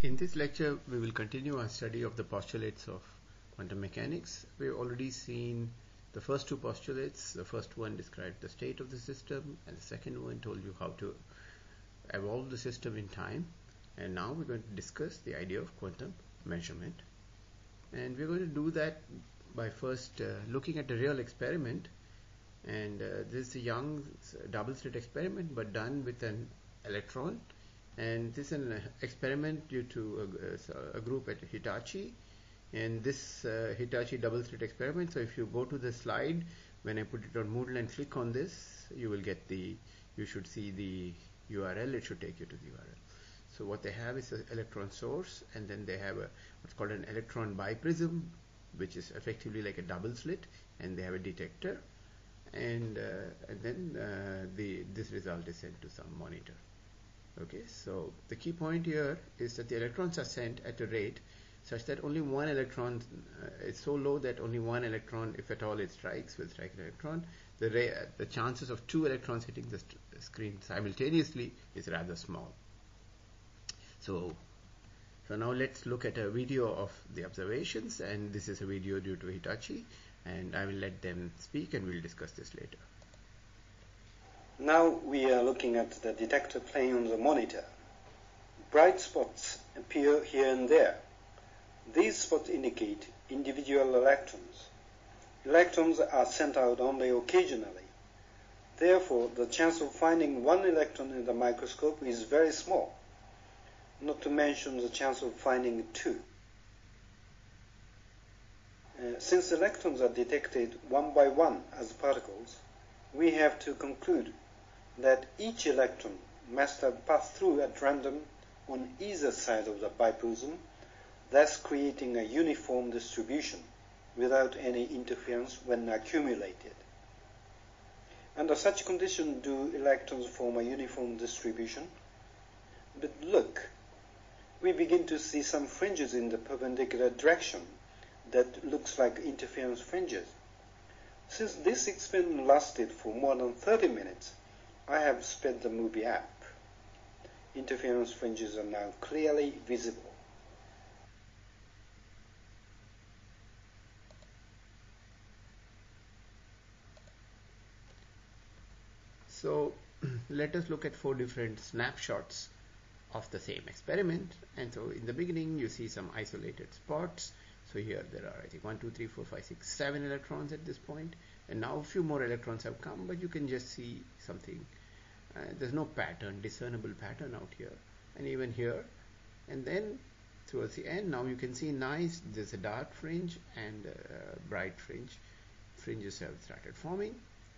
In this lecture, we will continue our study of the postulates of quantum mechanics. We've already seen the first two postulates. The first one described the state of the system, and the second one told you how to evolve the system in time. And now we're going to discuss the idea of quantum measurement. And we're going to do that by first looking at a real experiment. And this is a Young's double-slit experiment, but done with an electron. And this is an experiment due to a group at Hitachi, and this Hitachi double-slit experiment. So if you go to the slide, when I put it on Moodle and click on this, you will get you should see the URL. It should take you to the URL. So what they have is an electron source, and then they have what's called an electron biprism, which is effectively like a double slit, and they have a detector, and then this result is sent to some monitor. Okay, so the key point here is that the electrons are sent at a rate such that only one electron is so low that only one electron, if at all it strikes, will strike an electron. The chances of two electrons hitting the screen simultaneously is rather small. So now let's look at a video of the observations, and this is a video due to Hitachi, and I will let them speak and we'll discuss this later. Now we are looking at the detector plane on the monitor. Bright spots appear here and there. These spots indicate individual electrons. Electrons are sent out only occasionally. Therefore, the chance of finding one electron in the microscope is very small, not to mention the chance of finding two. Since electrons are detected one by one as particles, we have to conclude that each electron must have passed through at random on either side of the biprism, thus creating a uniform distribution without any interference when accumulated. Under such condition, do electrons form a uniform distribution? But look, we begin to see some fringes in the perpendicular direction that looks like interference fringes. Since this experiment lasted for more than 30 minutes, I have sped the movie up. Interference fringes are now clearly visible. So let us look at 4 different snapshots of the same experiment. And so in the beginning you see some isolated spots. So here there are, I think, 1, 2, 3, 4, 5, 6, 7 electrons at this point. And now a few more electrons have come, but you can just see something. There's no pattern, discernible pattern out here. And even here. And then towards the end, now you can see there's a dark fringe and a bright fringe. Fringes have started forming.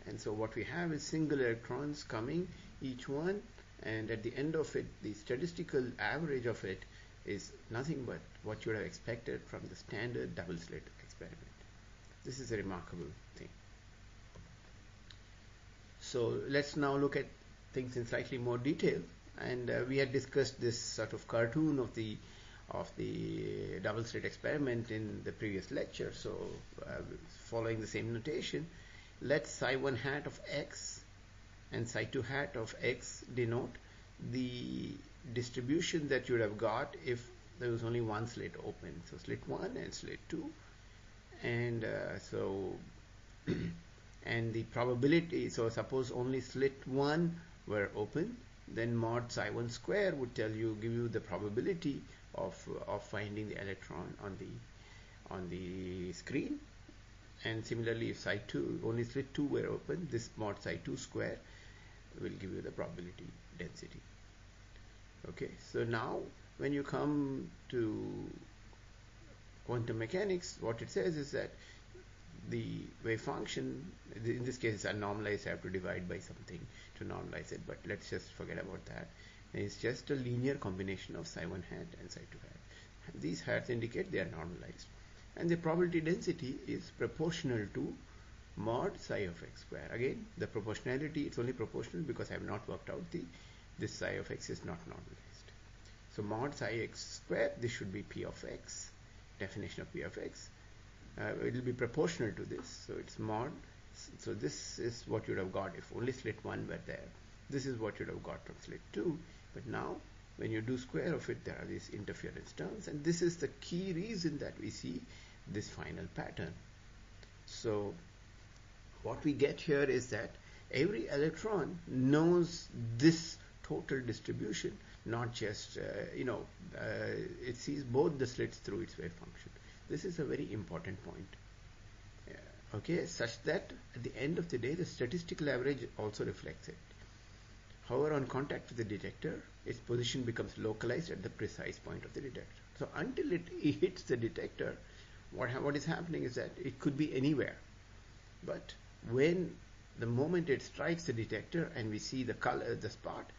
And so what we have is single electrons coming, each one. And at the end of it, the statistical average of it is nothing but what you would have expected from the standard double-slit experiment. This is a remarkable thing. So let's now look at things in slightly more detail. And we had discussed this sort of cartoon of the double-slit experiment in the previous lecture. So following the same notation, let psi1 hat of x and psi2 hat of x denote the distribution that you would have got if there was only one slit open. So slit 1 and slit 2, and and the probability, so suppose only slit 1 were open, then mod psi1 square would give you the probability of finding the electron on the screen. And similarly, if psi2 only slit 2 were open, this mod psi2 square will give you the probability density. Okay, so now when you come to quantum mechanics, what it says is that the wave function, in this case it's unnormalized, I have to divide by something to normalize it, but let's just forget about that. And it's just a linear combination of psi1 hat and psi2 hat. These hats indicate they are normalized. And the probability density is proportional to mod psi of x square. Again, the proportionality, it's only proportional because I have not worked out this psi of x is not normalized. So mod psi x square, this should be p of x, definition of p of x. It will be proportional to this, so it's mod. So this is what you would have got if only slit 1 were there. This is what you would have got from slit 2. But now when you do square of it, there are these interference terms, and this is the key reason that we see this final pattern. So what we get here is that every electron knows this total distribution, not just it sees both the slits through its wave function. This is a very important point. Okay, such that at the end of the day, the statistical average also reflects it. However, on contact with the detector, its position becomes localized at the precise point of the detector. So until it hits the detector, what is happening is that it could be anywhere. But when the moment it strikes the detector and we see the color, the spot,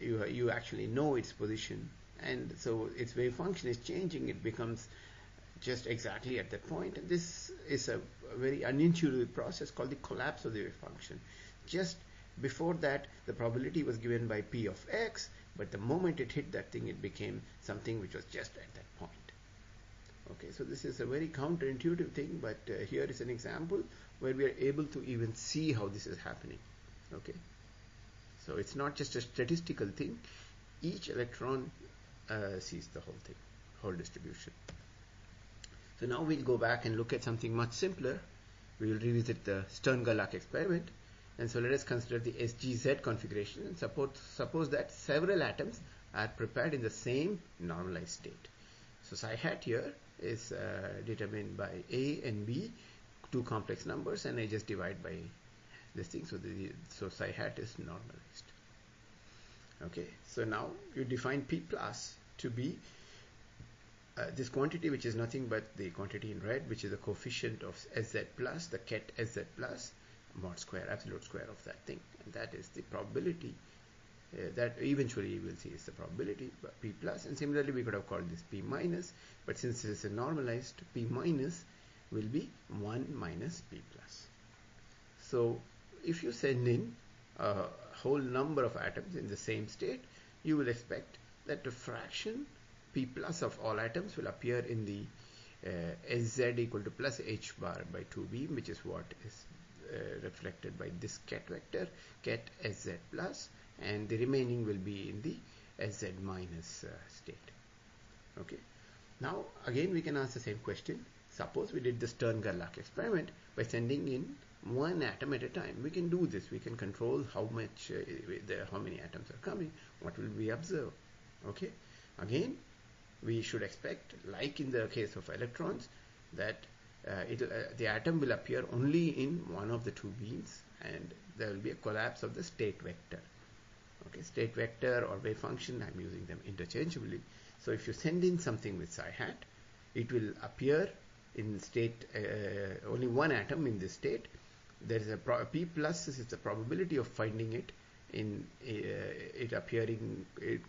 you actually know its position, and so its wave function is changing. It becomes just exactly at that point. And this is a very unintuitive process called the collapse of the wave function. Just before that, the probability was given by P of x, but the moment it hit that thing, it became something which was just at that point. Okay, so this is a very counterintuitive thing, but here is an example where we are able to even see how this is happening. Okay, so it's not just a statistical thing. Each electron sees the whole thing, whole distribution. So now we'll go back and look at something much simpler. We will revisit the Stern-Gerlach experiment. And so let us consider the SGZ configuration, and suppose that several atoms are prepared in the same normalized state. So psi hat here is determined by A and B, two complex numbers, and I just divide by this thing. So psi hat is normalized. Okay, so now you define P plus to be this quantity, which is nothing but the quantity in red, which is the coefficient of Sz plus, the ket Sz plus, mod square, absolute square of that thing. And that is the probability that eventually you will see is the probability, P plus. And similarly, we could have called this P minus, but since it is a normalized, P minus will be 1 minus P plus. So if you send in a whole number of atoms in the same state, you will expect that the fraction P plus of all atoms will appear in the Sz equal to plus h bar by 2b, which is what is reflected by this ket vector, ket Sz plus, and the remaining will be in the Sz minus state. Okay. Now again we can ask the same question. Suppose we did the Stern-Gerlach experiment by sending in one atom at a time. We can do this. We can control how many atoms are coming. What will we observe? Okay. Again, we should expect, like in the case of electrons, that the atom will appear only in one of the two beams, and there will be a collapse of the state vector. Okay, state vector or wave function, I'm using them interchangeably. So if you send in something with psi hat, it will appear in state only one atom in this state. There is a P plus. This is the probability of finding it in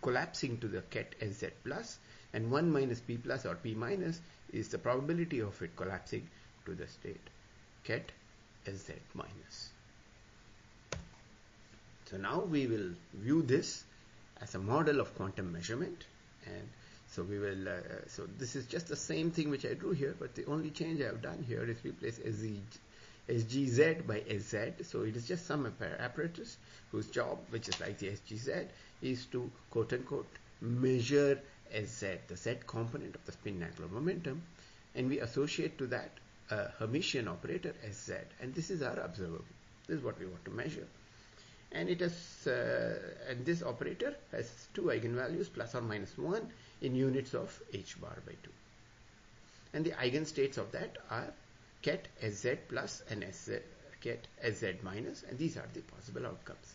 collapsing to the ket Sz plus, and 1 minus P plus or P minus is the probability of it collapsing to the state ket Sz minus. So now we will view this as a model of quantum measurement, and so we will so this is just the same thing which I drew here, but the only change I have done here is replace SGZ by SZ. So it is just some apparatus whose job, which is like the SGZ, is to quote unquote measure Sz, the Z component of the spin angular momentum, and we associate to that a Hermitian operator Sz, and this is our observable. This is what we want to measure, and it has and this operator has two eigenvalues plus or minus 1 in units of h bar by 2, and the eigenstates of that are ket Sz plus and ket Sz minus, and these are the possible outcomes,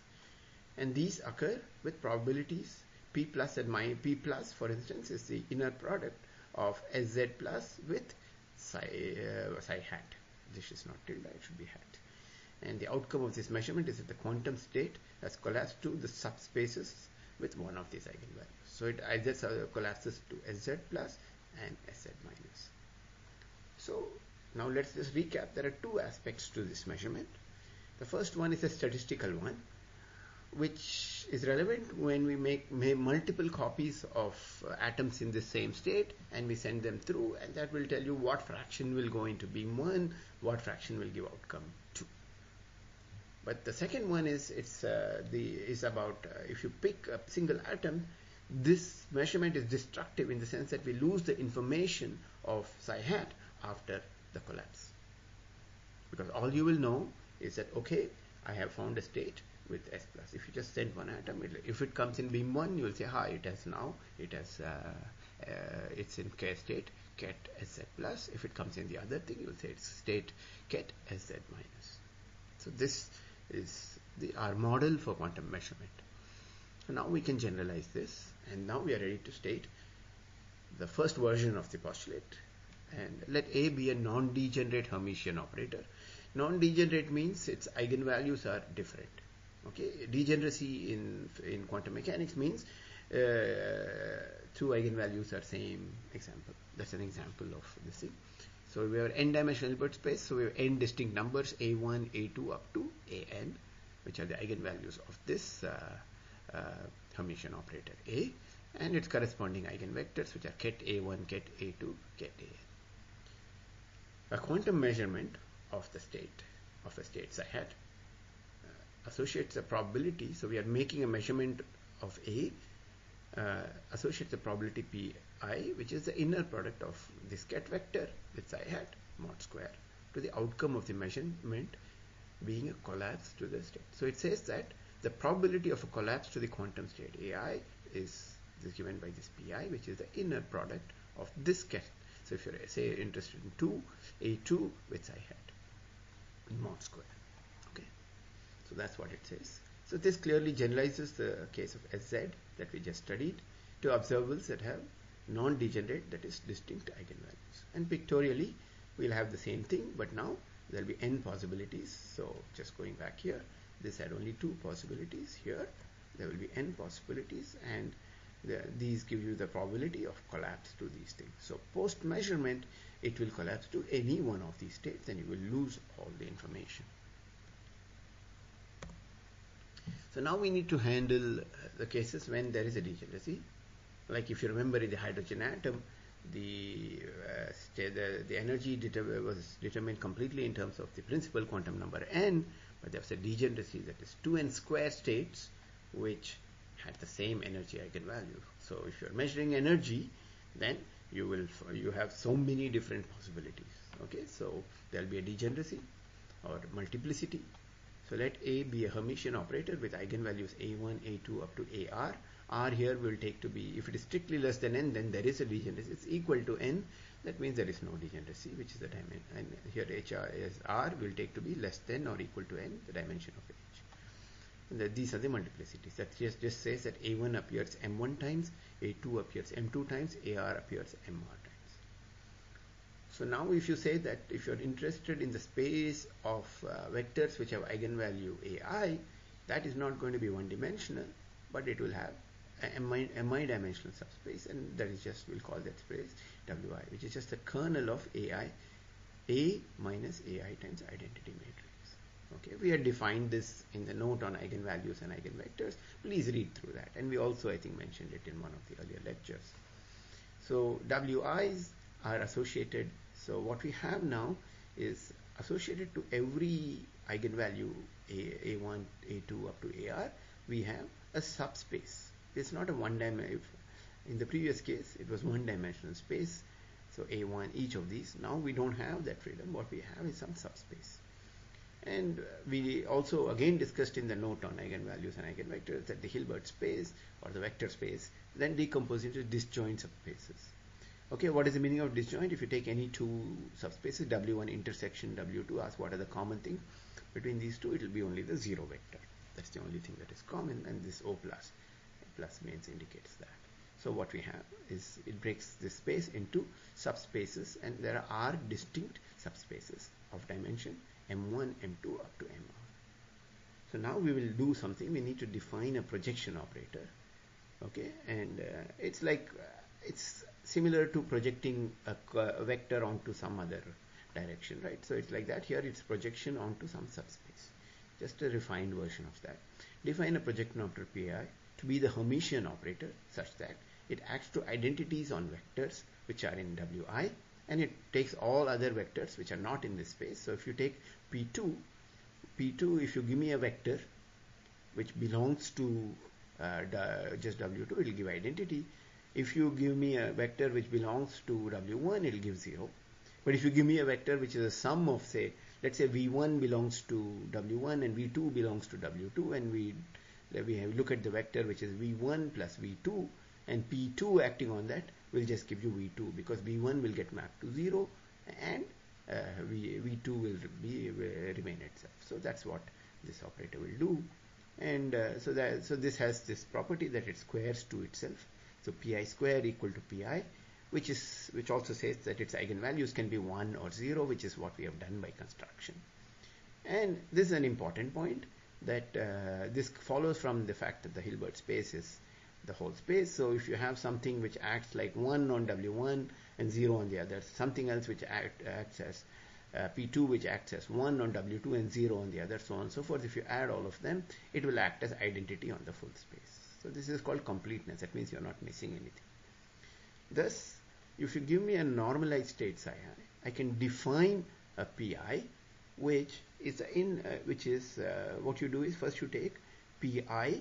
and these occur with probabilities P plus and P plus, for instance, is the inner product of Sz plus with psi hat. This is not tilde, it should be hat. And the outcome of this measurement is that the quantum state has collapsed to the subspaces with one of these eigenvalues. So it either collapses to Sz plus and Sz minus. So now let's just recap. There are two aspects to this measurement. The first one is a statistical one, which is relevant when we make multiple copies of atoms in the same state, and we send them through, and that will tell you what fraction will go into beam 1, what fraction will give outcome 2. But the second one is about if you pick a single atom, this measurement is destructive in the sense that we lose the information of psi hat after the collapse. Because all you will know is that, okay, I have found a state with S plus. If you just send one atom, if it comes in beam 1, you will say, hi, it's in K state, ket SZ plus. If it comes in the other thing, you will say it's state ket SZ minus. So this is our model for quantum measurement. So now we can generalize this, and now we are ready to state the first version of the postulate. And let A be a non-degenerate Hermitian operator. Non-degenerate means its eigenvalues are different. Okay, degeneracy in quantum mechanics means two eigenvalues are same. Example. That's an example of this thing. So we have n-dimensional Hilbert space. So we have n distinct numbers, a1, a2 up to an, which are the eigenvalues of this Hermitian operator A, and its corresponding eigenvectors, which are ket a1, ket a2, ket an. A quantum measurement of the state of a state psi hat associates a probability. So we are making a measurement of A, associates the probability pi, which is the inner product of this ket vector with psi hat mod square to the outcome of the measurement being a collapse to the state. So it says that the probability of a collapse to the quantum state AI is given by this pi, which is the inner product of this ket. So if you're, say, interested in A2 with psi hat mod square. Okay, so that's what it says. So this clearly generalizes the case of SZ that we just studied to observables that have non-degenerate, that is distinct eigenvalues. And pictorially we'll have the same thing, but now there will be n possibilities. So just going back here, this had only 2 possibilities. Here there will be n possibilities, and these give you the probability of collapse to these things. So post measurement, it will collapse to any one of these states, and you will lose all the information. So now we need to handle the cases when there is a degeneracy. Like if you remember in the hydrogen atom, the energy was determined completely in terms of the principal quantum number n, but there was a degeneracy, that is 2n square states which had the same energy eigenvalue. So if you're measuring energy, then you have so many different possibilities. Okay, so there'll be a degeneracy or multiplicity. So let A be a Hermitian operator with eigenvalues a1, a2 up to ar. R here will take to be, if it is strictly less than n, then there is a degeneracy. It's equal to n, that means there is no degeneracy, which is the dimension. And here HR is R will take to be less than or equal to n, the dimension of H. And these are the multiplicities. That just says that a1 appears m1 times, a2 appears m2 times, ar appears mr times. So now if you say that if you're interested in the space of vectors which have eigenvalue ai, that is not going to be one-dimensional, but it will have a mi-dimensional subspace, and that is just, we'll call that space wi, which is just the kernel of ai, a minus ai times identity matrix. Okay, we had defined this in the note on eigenvalues and eigenvectors. Please read through that, and we also, I think, mentioned it in one of the earlier lectures. So wi's are associated. So what we have now is associated to every eigenvalue a1, a2 up to ar, we have a subspace. It's not a one-dimensional. In the previous case, it was one-dimensional space. So a1, each of these. Now we don't have that freedom. What we have is some subspace. And we also again discussed in the note on eigenvalues and eigenvectors that the Hilbert space or the vector space then decomposes into disjoint subspaces. Okay, what is the meaning of disjoint? If you take any two subspaces, W1 intersection W2, ask what are the common thing between these two, it will be only the zero vector. That's the only thing that is common, and this O plus. Plus means indicates that. So what we have is it breaks this space into subspaces, and there are distinct subspaces of dimension m1, m2 up to mr. So now we will do something. We need to define a projection operator. Okay, and it's like it's similar to projecting a vector onto some other direction, right? So it's like that. Here it's projection onto some subspace. Just a refined version of that. Define a projection operator pi to be the Hermitian operator such that it acts to identities on vectors which are in wi, and it takes all other vectors which are not in this space. So if you take P2, if you give me a vector which belongs to just W2, it will give identity. If you give me a vector which belongs to W1, it will give 0. But if you give me a vector which is a sum of, say, let's say V1 belongs to W1 and V2 belongs to W2, and we look at the vector which is V1 plus V2, and P2 acting on that will just give you V2, because V1 will get mapped to 0 and V2 will remain itself. So that's what this operator will do. And so this has this property that it squares to itself. So pi square equal to pi, which also says that its eigenvalues can be 1 or 0, which is what we have done by construction. And this is an important point, that this follows from the fact that the Hilbert space is the whole space. So if you have something which acts like 1 on W1 and 0 on the other, something else which acts as P2 which acts as 1 on W2 and 0 on the other, so on and so forth, if you add all of them, it will act as identity on the full space. So this is called completeness. That means you're not missing anything. Thus, if you give me a normalized state psi I can define a pi which is what you do is first you take pi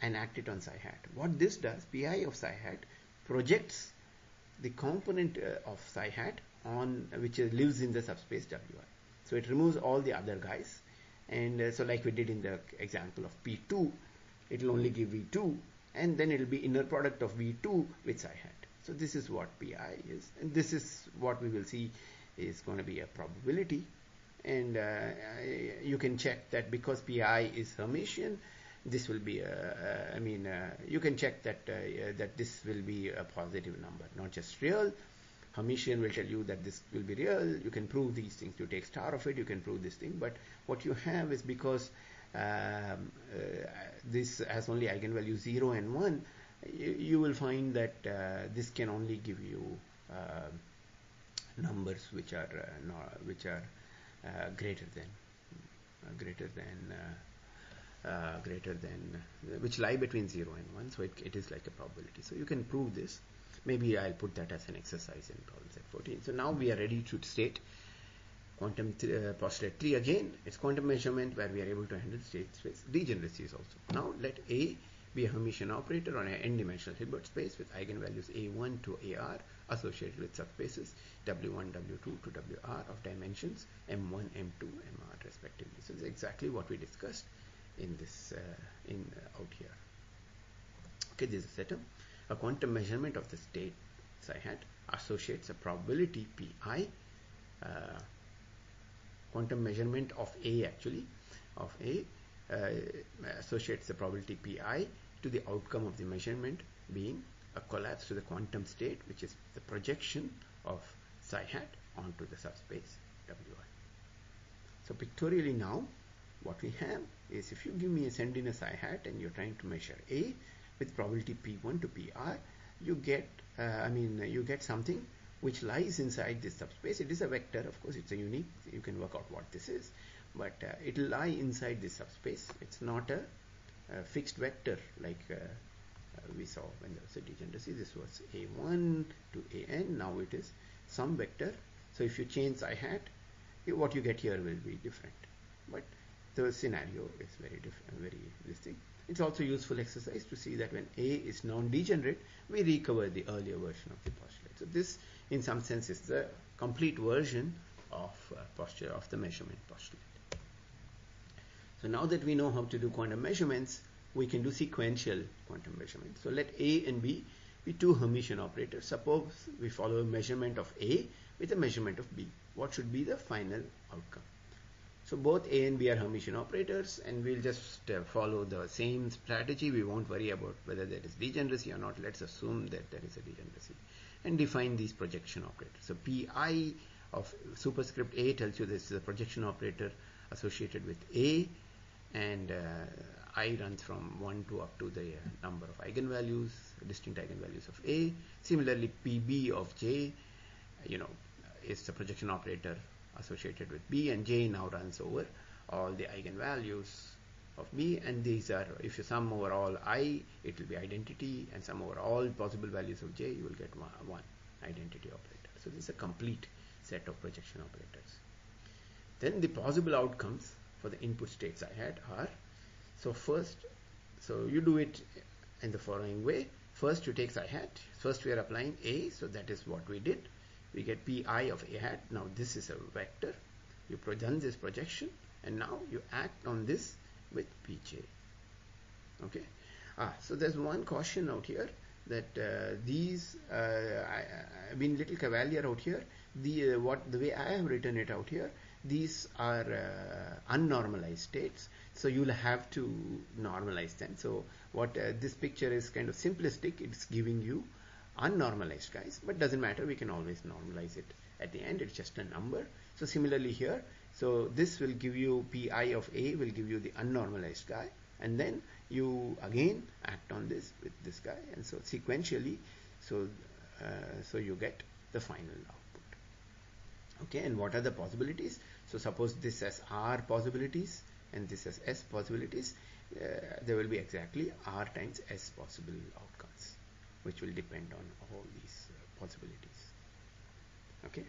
and act it on psi hat. What this does, pi of psi hat projects the component of psi hat on which lives in the subspace Wi. So it removes all the other guys, and so like we did in the example of P2, it will only give V2, and then it will be inner product of V2 with psi hat. So this is what pi is, and this is what we will see is going to be a probability. And you can check that because pi is Hermitian, this will be you can check that that this will be a positive number, not just real. Hermitian will tell you that this will be real. You can prove these things. You take star of it, you can prove this thing. But what you have is, because this has only eigenvalues 0 and 1, you will find that this can only give you numbers which are which lie between 0 and 1. So it is like a probability. So you can prove this. Maybe I'll put that as an exercise in problem set 14. So now we are ready to state quantum postulate 3 again. It's quantum measurement where we are able to handle state space degeneracies also. Now let A be a Hermitian operator on an n-dimensional Hilbert space with eigenvalues A1 to AR associated with subspaces W1, W2 to WR of dimensions M1, M2, MR respectively. So this is exactly what we discussed in this out here. Okay, this is a setup. A quantum measurement of the state psi hat associates a probability pi. Quantum measurement of A associates the probability pi to the outcome of the measurement being a collapse to the quantum state, which is the projection of psi hat onto the subspace Wi. So pictorially now, what we have is, if you send in a psi hat and you're trying to measure A with probability P1 to PR, you get something which lies inside this subspace. It is a vector, of course, it's a unique, you can work out what this is, but it will lie inside this subspace. It's not a fixed vector like we saw when there was a degeneracy. This was A1 to AN, now it is some vector. So if you change psi hat, what you get here will be different, but the scenario is very different, this thing. It's also a useful exercise to see that when A is non-degenerate, we recover the earlier version of the postulate. So this, in some sense, is the complete version of the measurement postulate. So now that we know how to do quantum measurements, we can do sequential quantum measurements. So let A and B be two Hermitian operators. Suppose we follow a measurement of A with a measurement of B. What should be the final outcome? So both A and B are Hermitian operators, and we'll just follow the same strategy. We won't worry about whether there is degeneracy or not. Let's assume that there is a degeneracy and define these projection operators. So Pi of superscript A tells you this is a projection operator associated with A, and I runs from 1 to up to the number of eigenvalues, distinct eigenvalues of A. Similarly, PB of J, is the projection operator associated with B, and J now runs over all the eigenvalues of B, and these are, if you sum over all I, it will be identity, and sum over all possible values of J, you will get one identity operator. So this is a complete set of projection operators. Then the possible outcomes for the input states I had are, so you do it in the following way. First you take psi hat. First we are applying A, so that is what we did. We get pi of A hat. Now this is a vector. You done this projection, and now you act on this with Pj. Okay. So there's one caution out here that I've been little cavalier out here. The way I have written it out here, these are unnormalized states, so you'll have to normalize them. So what this picture is kind of simplistic. It's giving you unnormalized guys, but doesn't matter, we can always normalize it at the end. It's just a number. So similarly here, so this will give you pi of A will give you the unnormalized guy, and then you again act on this with this guy, and so sequentially, so you get the final output. Okay, and what are the possibilities? So suppose this has R possibilities and this has S possibilities. There will be exactly R times S possible outcomes, which will depend on all these possibilities. Okay.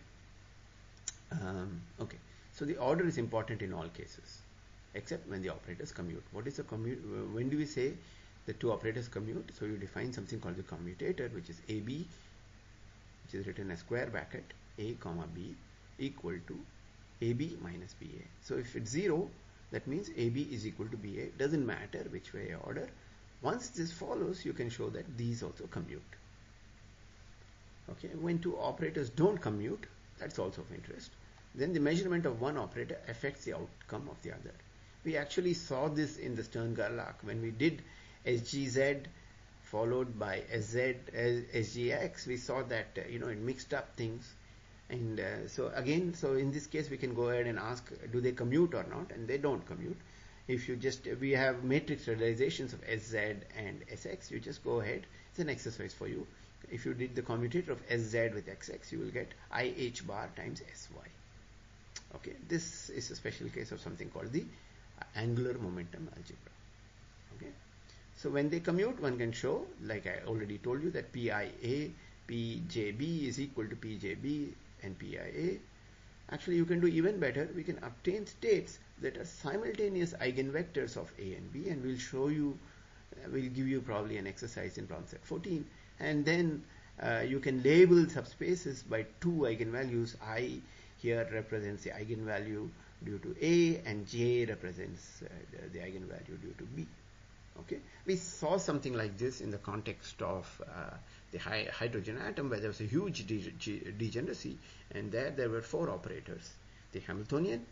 Okay. So the order is important in all cases, except when the operators commute. What is the commute? When do we say the two operators commute? So you define something called the commutator, which is AB, which is written as square bracket A comma B equal to AB minus BA. So if it's 0, that means AB is equal to BA. Doesn't matter which way you order. Once this follows, you can show that these also commute. Okay, when two operators don't commute, that's also of interest. Then the measurement of one operator affects the outcome of the other. We actually saw this in the Stern-Gerlach when we did SGZ followed by SZ, SGX. We saw that it mixed up things, and so in this case we can go ahead and ask, do they commute or not? And they don't commute. If you we have matrix realizations of SZ and SX, you just go ahead. It's an exercise for you. If you did the commutator of SZ with XX, you will get IH bar times SY. Okay, this is a special case of something called the angular momentum algebra. Okay, so when they commute, one can show, like I already told you, that PIA, PJB is equal to PJB and PIA. Actually, you can do even better. We can obtain states that are simultaneous eigenvectors of A and B, and we'll show you, we'll give you probably an exercise in problem set 14, and then you can label subspaces by two eigenvalues. I here represents the eigenvalue due to A, and J represents the eigenvalue due to B. Okay, we saw something like this in the context of the hydrogen atom, where there was a huge degeneracy, and there were four operators: the Hamiltonian,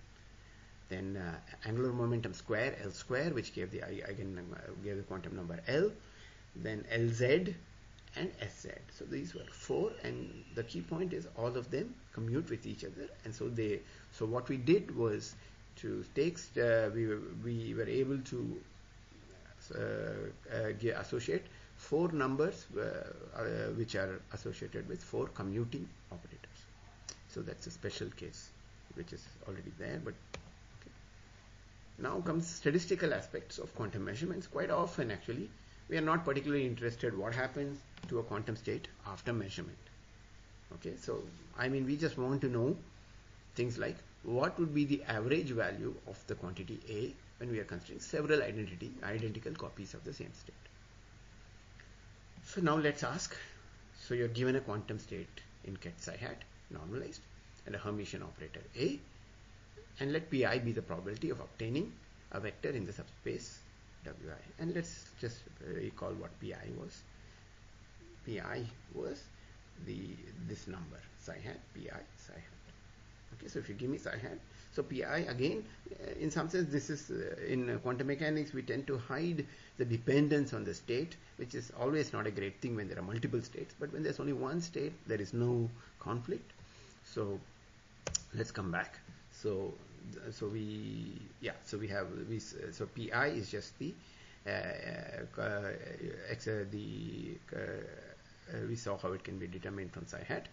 then angular momentum square L square, which gave the gave the quantum number L, then LZ and SZ. So these were four, and the key point is all of them commute with each other, and so what we did was to take we were able to associate four numbers which are associated with four commuting operators. So that's a special case which is already there, but okay. Now comes statistical aspects of quantum measurements. Quite often, actually, we are not particularly interested what happens to a quantum state after measurement. Okay, so I mean, we just want to know things like what would be the average value of the quantity A when we are considering several identical copies of the same state. So now let's ask, so you're given a quantum state in ket psi hat, normalized, and a Hermitian operator A, and let Pi be the probability of obtaining a vector in the subspace Wi. And let's just recall what Pi was. Pi was this number, psi hat, Pi, psi hat. Okay, so if you give me psi hat, so Pi again, in some sense, this is in quantum mechanics, we tend to hide the dependence on the state, which is always not a great thing when there are multiple states. But when there's only one state, there is no conflict. So let's come back. So Pi is just the we saw how it can be determined from psi hat,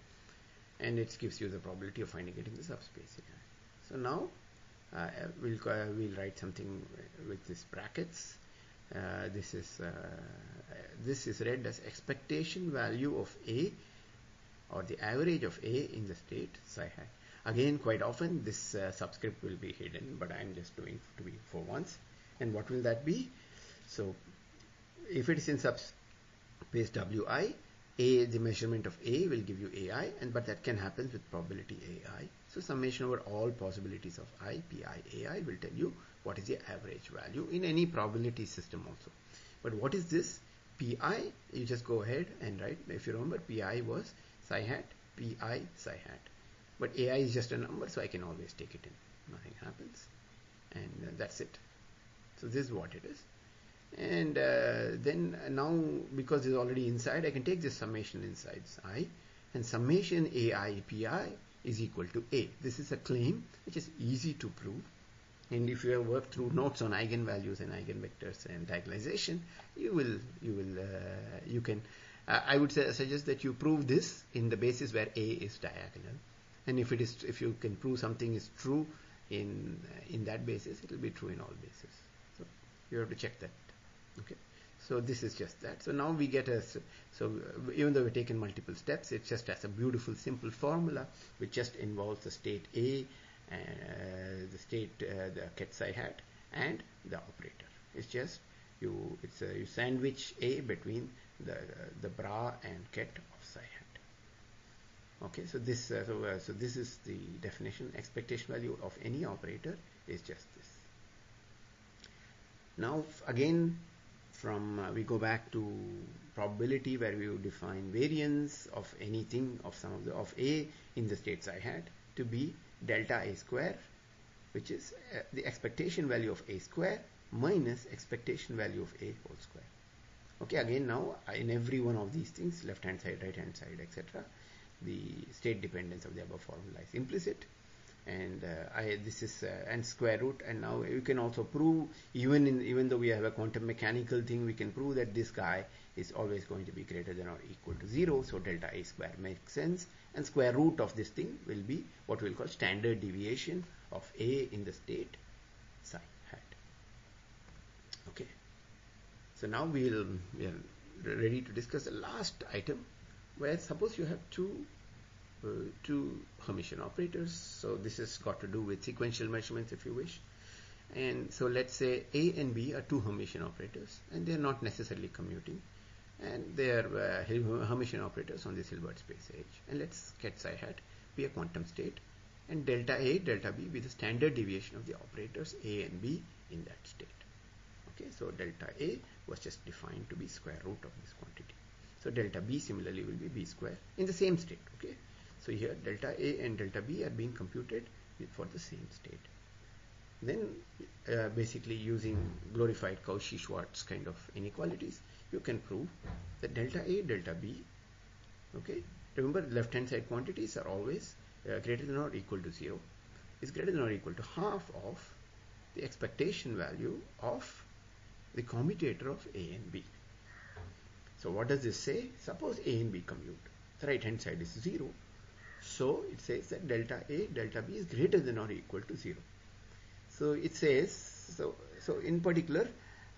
and it gives you the probability of finding it in the subspace. So now we'll write something with these brackets. This is read as expectation value of A, or the average of A in the state psi hat. Again, quite often this subscript will be hidden, but I'm just doing to be for once. And what will that be? So if it is in base wi. A, the measurement of A will give you AI, but that can happen with probability AI. So summation over all possibilities of I, Pi, AI will tell you what is the average value in any probability system also. But what is this? Pi, you just go ahead and write. If you remember, Pi was psi hat, Pi psi hat. But AI is just a number, so I can always take it in. Nothing happens. And that's it. So this is what it is. And then now, because it's already inside, I can take this summation inside I, and summation AI Pi is equal to A. This is a claim which is easy to prove. And if you have worked through notes on eigenvalues and eigenvectors and diagonalization, you can. I would suggest that you prove this in the basis where A is diagonal, and if you can prove something is true in that basis, it will be true in all bases. So you have to check that. Okay, so this is just that. So now we get even though we've taken multiple steps, it just has a beautiful simple formula which just involves the state A, the state the ket psi hat, and the operator. It's just you sandwich A between the bra and ket of psi hat. Okay, so this so this is the definition. Expectation value of any operator is just this. Now again, we go back to probability, where we would define variance of anything of A in the state psi hat to be delta A square, which is the expectation value of A square minus expectation value of A whole square. Okay, again now in every one of these things, left hand side, right hand side, etc., the state dependence of the above formula is implicit. And this is and square root, and now you can also prove, even though we have a quantum mechanical thing, we can prove that this guy is always going to be greater than or equal to 0. So delta A square makes sense, and square root of this thing will be what we'll call standard deviation of A in the state psi hat. Okay, so now we are ready to discuss the last item, where suppose you have two Hermitian operators. So this has got to do with sequential measurements, if you wish. And so let's say A and B are two Hermitian operators, and they are not necessarily commuting, and they are Hermitian operators on this Hilbert space H. And let's ket psi hat be a quantum state, and delta A, delta B be the standard deviation of the operators A and B in that state. Okay, so delta A was just defined to be square root of this quantity. So delta B similarly will be B square in the same state. Okay, so here delta A and delta B are being computed for the same state. Then basically using glorified Cauchy-Schwarz kind of inequalities, you can prove that delta A, delta B, okay, remember left hand side quantities are always greater than or equal to 0, is greater than or equal to half of the expectation value of the commutator of A and B. So what does this say? Suppose A and B commute. The right hand side is 0. So it says that delta A, delta B is greater than or equal to 0. So it says, so in particular,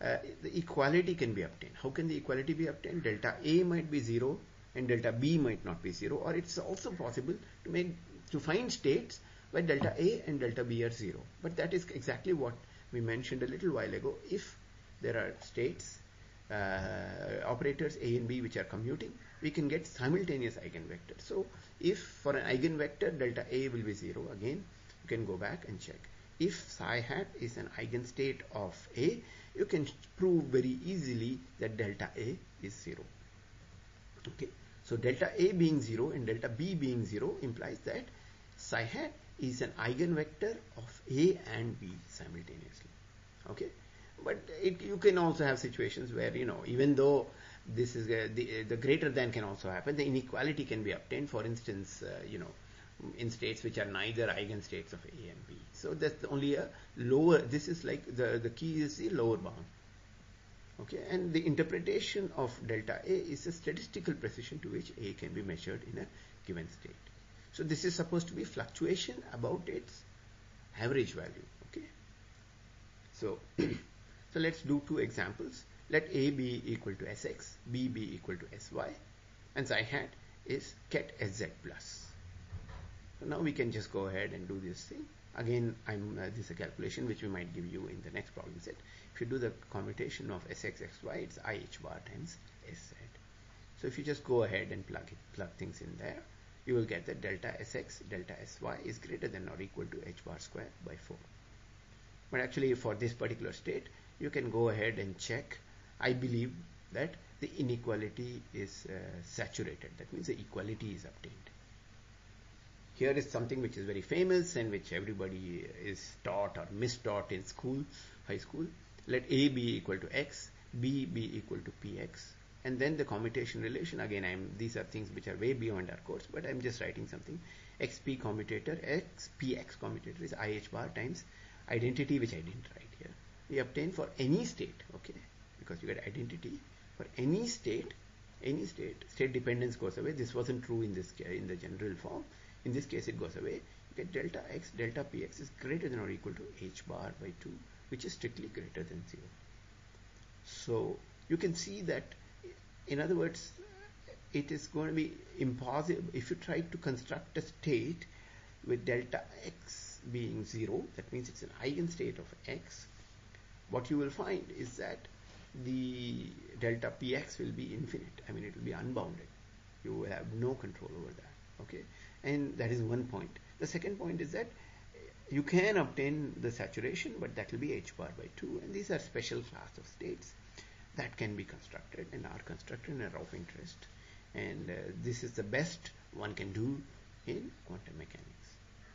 the equality can be obtained. How can the equality be obtained? Delta A might be 0 and delta B might not be 0, or it's also possible to find states where delta A and delta B are 0. But that is exactly what we mentioned a little while ago. If there are states, operators A and B which are commuting, we can get simultaneous eigenvectors. So if for an eigenvector delta A will be 0, again you can go back and check. If psi hat is an eigenstate of A, you can prove very easily that delta A is 0. Okay, so delta A being 0 and delta B being 0 implies that psi hat is an eigenvector of A and B simultaneously. Okay, but you can also have situations where, even though this is the greater than can also happen, the inequality can be obtained. For instance, in states which are neither eigenstates of A and B. So that's only a lower. This is like the key is the lower bound. Okay, and the interpretation of delta A is a statistical precision to which A can be measured in a given state. So this is supposed to be fluctuation about its average value. Okay, so so let's do two examples. Let A be equal to Sx, B be equal to Sy, and psi hat is ket Sz plus. So now we can just go ahead and do this thing. Again, this is a calculation which we might give you in the next problem set. If you do the commutation of Sx, Xy, it's I h bar times Sz. So if you just go ahead and plug things in there, you will get that delta Sx, delta Sy is greater than or equal to h bar square by 4. But actually for this particular state, you can go ahead and check. I believe that the inequality is saturated. That means the equality is obtained. Here is something which is very famous and which everybody is taught or mistaught in school, high school. Let A be equal to x, B be equal to px, and then the commutation relation. Again, these are things which are way beyond our course, but I'm just writing something. Xp commutator, xpx commutator is IH bar times identity, which I didn't write here. We obtain for any state, okay, because you get identity for any state. State dependence goes away. This wasn't true in this in the general form. In this case, it goes away. You get delta x, delta px is greater than or equal to h bar by 2, which is strictly greater than 0. So you can see that, in other words, it is going to be impossible if you try to construct a state with delta x being 0. That means it's an eigenstate of x. What you will find is that the delta px will be infinite. I mean, it will be unbounded. You will have no control over that. Okay, and that is one point. The second point is that you can obtain the saturation, but that will be h bar by 2, and these are special class of states that can be constructed and are constructed and are of interest, and this is the best one can do in quantum mechanics.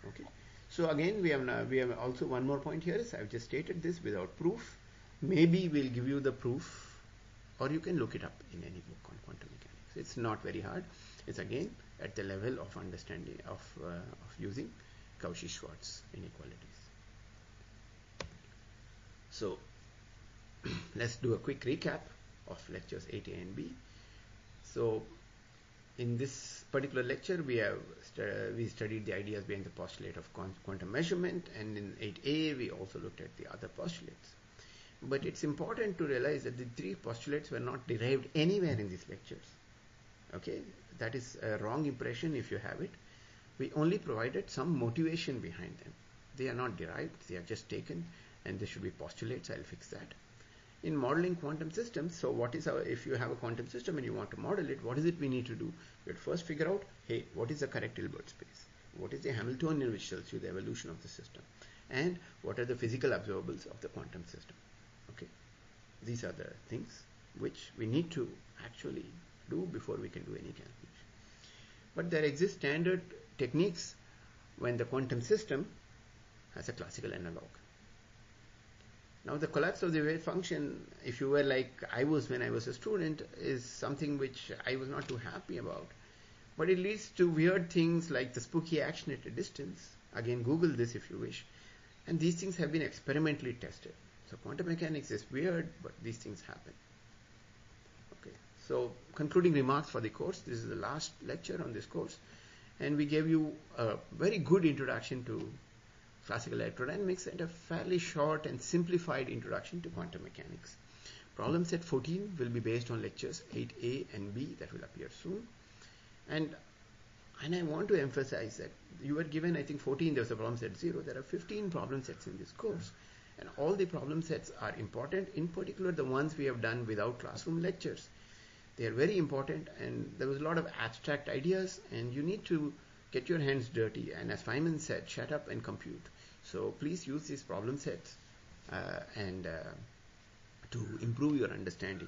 Okay, so again we have also one more point here. Is I've just stated this without proof. Maybe we'll give you the proof, or you can look it up in any book on quantum mechanics. It's not very hard. It's again at the level of understanding of using Cauchy-Schwarz inequalities. So let's do a quick recap of lectures 8A and B. So in this particular lecture, we studied the ideas behind the postulate of quantum measurement, and in 8A we also looked at the other postulates. But it's important to realize that the three postulates were not derived anywhere in these lectures. Okay, that is a wrong impression if you have it. We only provided some motivation behind them. They are not derived, they are just taken, and they should be postulates. I'll fix that. In modeling quantum systems, so what is if you have a quantum system and you want to model it, what is it we need to do? You would first figure out, hey, what is the correct Hilbert space? What is the Hamiltonian which tells you the evolution of the system? And what are the physical observables of the quantum system? Okay, these are the things which we need to actually do before we can do any calculation. But there exist standard techniques when the quantum system has a classical analog. Now the collapse of the wave function, if you were like I was when I was a student, is something which I was not too happy about. But it leads to weird things like the spooky action at a distance. Again, Google this if you wish. And these things have been experimentally tested. So quantum mechanics is weird, but these things happen. Okay. So concluding remarks for the course. This is the last lecture on this course. And we gave you a very good introduction to classical electrodynamics and a fairly short and simplified introduction to quantum mechanics. Problem set 14 will be based on lectures 8A and B that will appear soon. And I want to emphasize that you were given, I think 14, there was a problem set 0. There are 15 problem sets in this course. And all the problem sets are important, in particular the ones we have done without classroom lectures. They are very important, and there was a lot of abstract ideas, and you need to get your hands dirty. And as Feynman said, shut up and compute. So please use these problem sets to improve your understanding.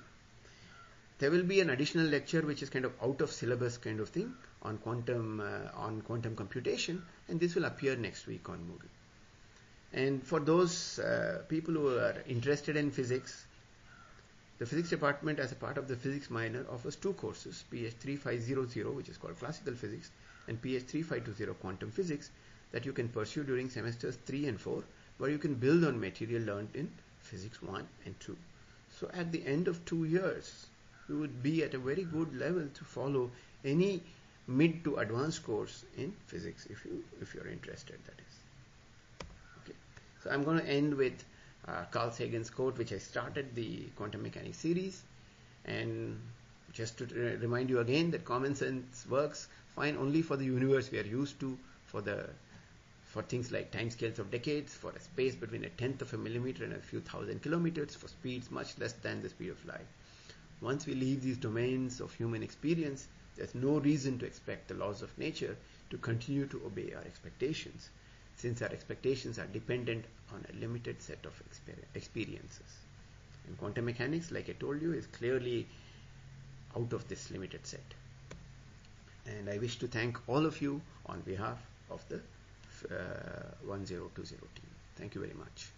There will be an additional lecture which is kind of out of syllabus kind of thing on quantum computation, and this will appear next week on Moodle. And for those people who are interested in physics, the physics department, as a part of the physics minor, offers two courses, PH 3500, which is called classical physics, and PH 3520, quantum physics, that you can pursue during semesters 3 and 4, where you can build on material learned in physics 1 and 2. So at the end of 2 years, you would be at a very good level to follow any mid to advanced course in physics if you're interested, that is. Okay. So I'm going to end with Carl Sagan's quote, which I started the quantum mechanics series, and just to remind you again that common sense works fine only for the universe we are used to, for things like timescales of decades, for a space between 1/10 of a millimeter and a few thousand kilometers, for speeds much less than the speed of light. Once we leave these domains of human experience, there's no reason to expect the laws of nature to continue to obey our expectations, since our expectations are dependent on a limited set of experiences. And quantum mechanics, like I told you, is clearly out of this limited set. And I wish to thank all of you on behalf of the 1020 team. Thank you very much.